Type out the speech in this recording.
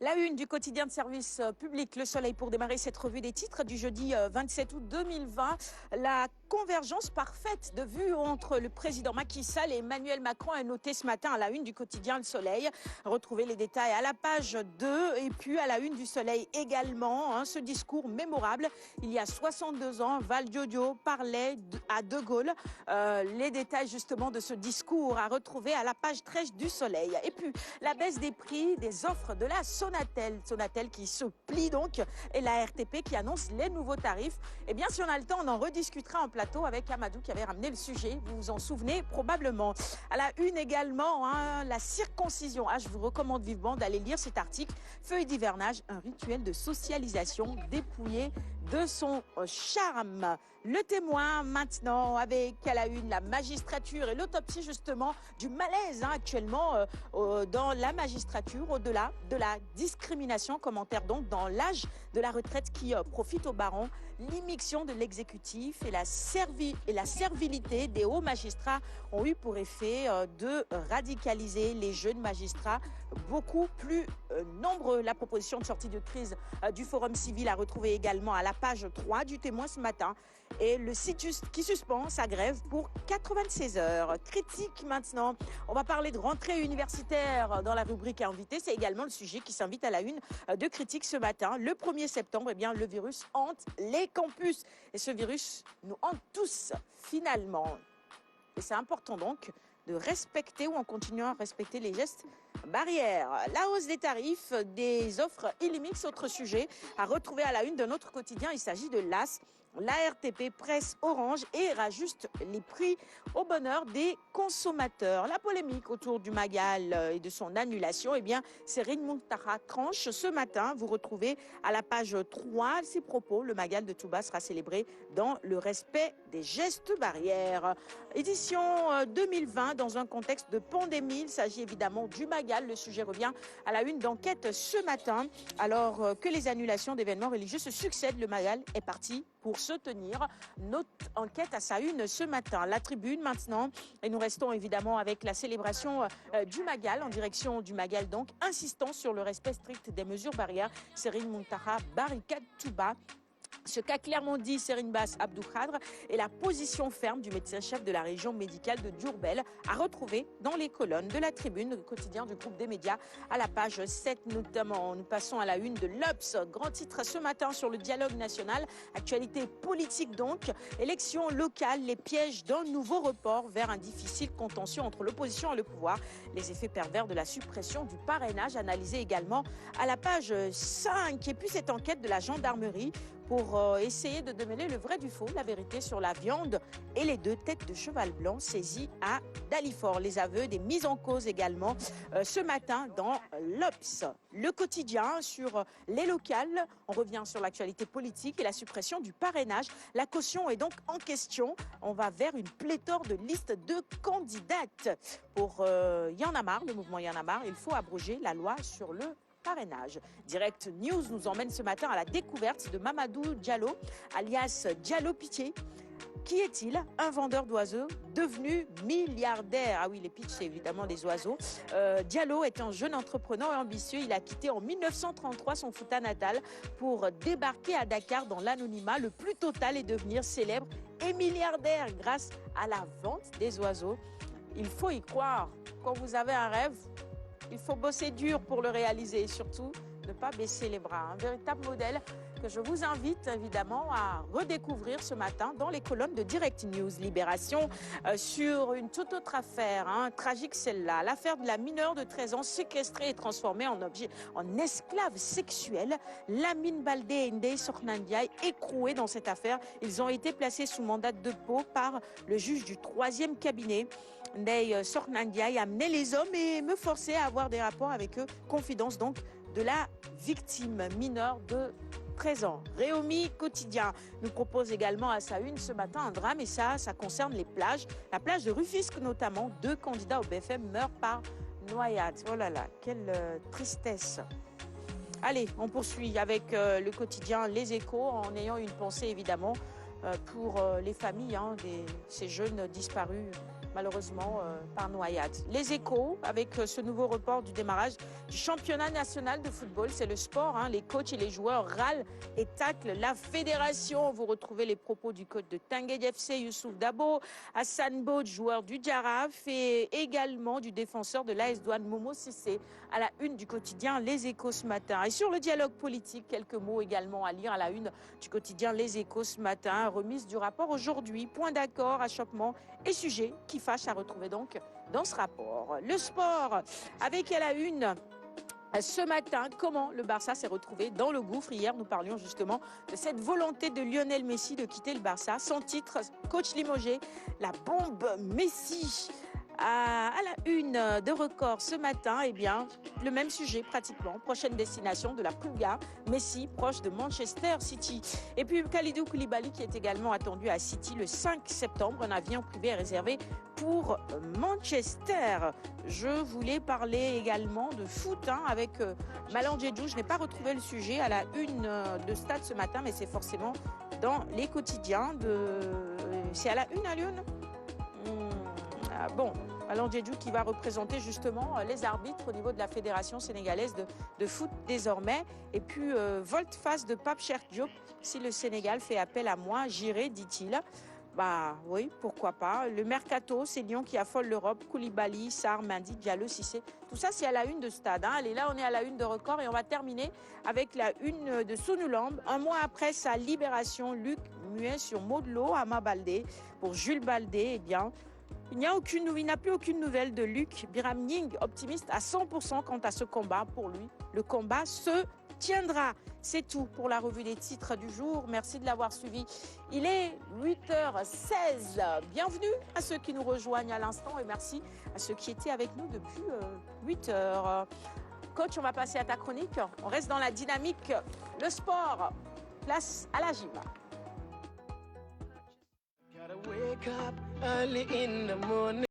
La une du quotidien de service public Le Soleil pour démarrer cette revue des titres du jeudi 27 août 2020. La convergence parfaite de vues entre le président Macky Sall et Emmanuel Macron est notée ce matin à la une du quotidien Le Soleil. Retrouvez les détails à la page 2 et puis à la une du Soleil également. Ce discours mémorable. Il y a 62 ans, Valdiodio parlait à De Gaulle. Les détails justement de ce discours à retrouver à la page 13 du Soleil. Et puis la baisse des prix des offres de la Sonatel qui se plie donc, et la RTP qui annonce les nouveaux tarifs. Eh bien, si on a le temps, on en rediscutera en plateau avec Amadou qui avait ramené le sujet. Vous vous en souvenez probablement. À la une également, la circoncision. Je vous recommande vivement d'aller lire cet article. Feuille d'hivernage, un rituel de socialisation dépouillé de son charme. Le Témoin maintenant avec à la une la magistrature et l'autopsie justement du malaise actuellement dans la magistrature au-delà de la discrimination. Commentaire donc dans l'âge de la retraite qui profite aux barons. L'immixtion de l'exécutif et la servilité des hauts magistrats ont eu pour effet de radicaliser les jeunes magistrats beaucoup plus nombreux. La proposition de sortie de crise du Forum civil a retrouvé également à la page 3 du Témoin ce matin. Et le CITUS qui suspend sa grève pour 96 heures. Critique maintenant. On va parler de rentrée universitaire dans la rubrique invité. C'est également le sujet qui s'invite à la une de Critique ce matin. Le 1er septembre, eh bien, le virus hante les campus. Et ce virus nous hante tous finalement. Et c'est important donc de respecter ou en continuant à respecter les gestes barrières. La hausse des tarifs des offres Illimix, autre sujet à retrouver à la une de notre quotidien. Il s'agit de l'AS. La RTP presse Orange et rajuste les prix au bonheur des consommateurs. La polémique autour du Magal et de son annulation, eh bien, Serigne Mountakha tranche ce matin. Vous retrouvez à la page 3 ses propos. Le Magal de Touba sera célébré dans le respect des gestes barrières. Édition 2020 dans un contexte de pandémie. Il s'agit évidemment du Magal. Le sujet revient à la une d'enquête ce matin. Alors que les annulations d'événements religieux se succèdent, le Magal est parti pour se tenir. Notre enquête à sa une ce matin. La tribune maintenant. Et nous restons évidemment avec la célébration du Magal, en direction du Magal donc, insistant sur le respect strict des mesures barrières. Serigne Mountakha barricade Touba. Ce qu'a clairement dit Serigne Bass Abdou Khadre et la position ferme du médecin-chef de la région médicale de Diourbel à retrouver dans les colonnes de la tribune, le quotidien du groupe des médias, à la page 7 notamment. Nous passons à la une de l'Obs. Grand titre ce matin sur le dialogue national. Actualité politique donc. Élections locales, les pièges d'un nouveau report vers un difficile contentieux entre l'opposition et le pouvoir. Les effets pervers de la suppression du parrainage analysés également à la page 5. Et puis cette enquête de la gendarmerie pour essayer de démêler le vrai du faux, la vérité sur la viande et les 2 têtes de cheval blanc saisies à Dalifort. Les aveux des mises en cause également ce matin dans l'Obs. Le quotidien sur les locales. On revient sur l'actualité politique et la suppression du parrainage. La caution est donc en question. On va vers une pléthore de listes de candidates. Pour Y'en a marre, le mouvement Y'en a marre, il faut abroger la loi sur le parrainage. Direct News nous emmène ce matin à la découverte de Mamadou Diallo, alias Diallo Pitié. Qui est-il? Un vendeur d'oiseaux devenu milliardaire. Ah oui, les pitchs, c'est évidemment des oiseaux. Diallo est un jeune entrepreneur et ambitieux. Il a quitté en 1933 son Fouta natal pour débarquer à Dakar dans l'anonymat le plus total et devenir célèbre et milliardaire grâce à la vente des oiseaux. Il faut y croire. Quand vous avez un rêve, il faut bosser dur pour le réaliser et surtout ne pas baisser les bras. Un véritable modèle que je vous invite évidemment à redécouvrir ce matin dans les colonnes de Direct News. Libération sur une toute autre affaire, tragique celle-là. L'affaire de la mineure de 13 ans séquestrée et transformée en esclave sexuelle. Lamine Baldé et Ndeye Sokhna Ndiaye écroués dans cette affaire. Ils ont été placés sous mandat de dépôt par le juge du 3e cabinet. Ndeye Sokhna Ndiaye a mené les hommes et me forçait à avoir des rapports avec eux. Confidence donc de la victime mineure de 13 ans. Réumi Quotidien nous propose également à sa une ce matin un drame et ça concerne les plages. La plage de Rufisque notamment. 2 candidats au BFM meurent par noyade. Oh là là, quelle tristesse. Allez, on poursuit avec le quotidien Les Échos en ayant une pensée évidemment pour les familles de ces jeunes disparus malheureusement par noyade. Les Échos, avec ce nouveau report du démarrage du championnat national de football, c'est le sport, hein. Les coachs et les joueurs râlent et taclent la fédération. Vous retrouvez les propos du coach de Tanguy FC, Youssouf Dabo, Hassan Bod, joueur du Djaraf, et également du défenseur de l'AS Douane, Momo Cissé, à la une du quotidien Les Échos ce matin. Et sur le dialogue politique, quelques mots également à lire à la une du quotidien Les Échos ce matin. Remise du rapport aujourd'hui, point d'accord, achoppement et sujets qui fâchent à retrouver donc dans ce rapport. Le sport, avec à la une ce matin, comment le Barça s'est retrouvé dans le gouffre. Hier, nous parlions justement de cette volonté de Lionel Messi de quitter le Barça. Sans titre, coach limogé, la bombe Messi. À la une de Record ce matin, eh bien, le même sujet pratiquement. Prochaine destination de la Pulga, Messi proche de Manchester City. Et puis Kalidou Koulibaly qui est également attendu à City le 5 septembre. Un avion privé est réservé pour Manchester. Je voulais parler également de foot avec Malang Djedjou. Je n'ai pas retrouvé le sujet à la une de Stade ce matin, mais c'est forcément dans les quotidiens. C'est à la une à Lyon. Bon, Malang Djedjou qui va représenter justement les arbitres au niveau de la Fédération sénégalaise de foot désormais. Et puis, volte-face de Pape Cheikh Diop, si le Sénégal fait appel à moi, j'irai, dit-il. Bah oui, pourquoi pas. Le mercato, c'est Lyon qui affole l'Europe. Koulibaly, Sarr, Mendy, Diallo, Cissé. Tout ça, c'est à la une de Stade. Hein. Allez, là, on est à la une de Record et on va terminer avec la une de Sonulamb. Un mois après sa libération, Luc muet sur Modelo, Ama Baldé. Pour Jules Baldé, eh bien, il n'a plus aucune nouvelle de Luc. Biram Ying, optimiste à 100% quant à ce combat. Pour lui, le combat se tiendra. C'est tout pour la revue des titres du jour. Merci de l'avoir suivi. Il est 8h16. Bienvenue à ceux qui nous rejoignent à l'instant et merci à ceux qui étaient avec nous depuis 8h. Coach, on va passer à ta chronique. On reste dans la dynamique. Le sport, place à la gym. Gotta wake up early in the morning.